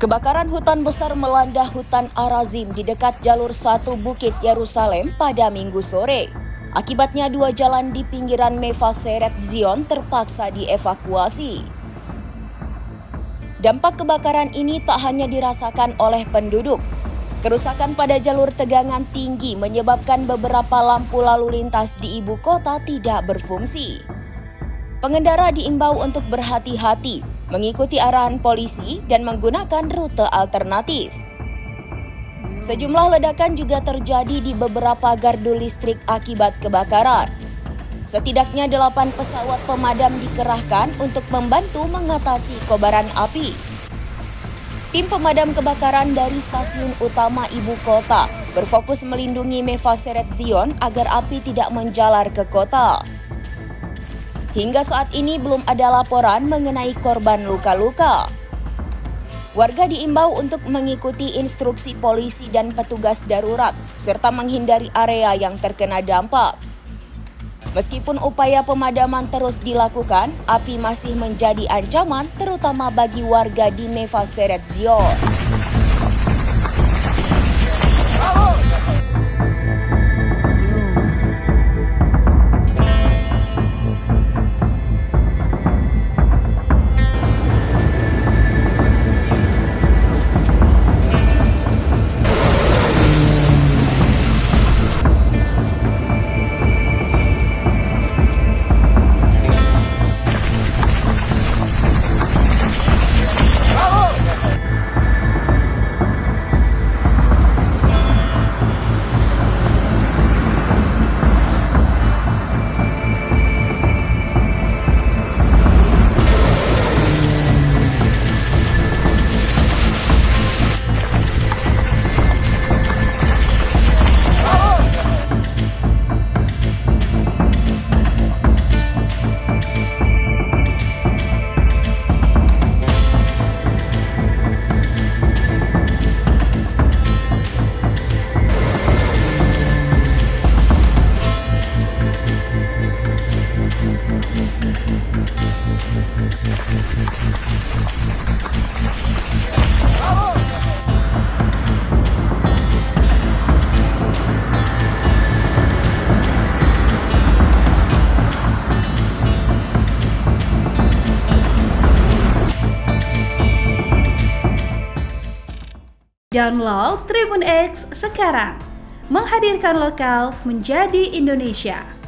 Kebakaran hutan besar melanda hutan Arazim di dekat jalur 1 Bukit Yerusalem pada Minggu sore. Akibatnya 2 jalan di pinggiran Mefasseret Zion terpaksa dievakuasi. Dampak kebakaran ini tak hanya dirasakan oleh penduduk. Kerusakan pada jalur tegangan tinggi menyebabkan beberapa lampu lalu lintas di ibu kota tidak berfungsi. Pengendara diimbau untuk berhati-hati, mengikuti arahan polisi dan menggunakan rute alternatif. Sejumlah ledakan juga terjadi di beberapa gardu listrik akibat kebakaran. Setidaknya 8 pesawat pemadam dikerahkan untuk membantu mengatasi kobaran api. Tim pemadam kebakaran dari stasiun utama ibu kota berfokus melindungi Mefasseret Zion agar api tidak menjalar ke kota. Hingga saat ini belum ada laporan mengenai korban luka-luka. Warga diimbau untuk mengikuti instruksi polisi dan petugas darurat, serta menghindari area yang terkena dampak. Meskipun upaya pemadaman terus dilakukan, api masih menjadi ancaman terutama bagi warga di Mefasseret Zion. Download Tribun X sekarang, menghadirkan lokal menjadi Indonesia.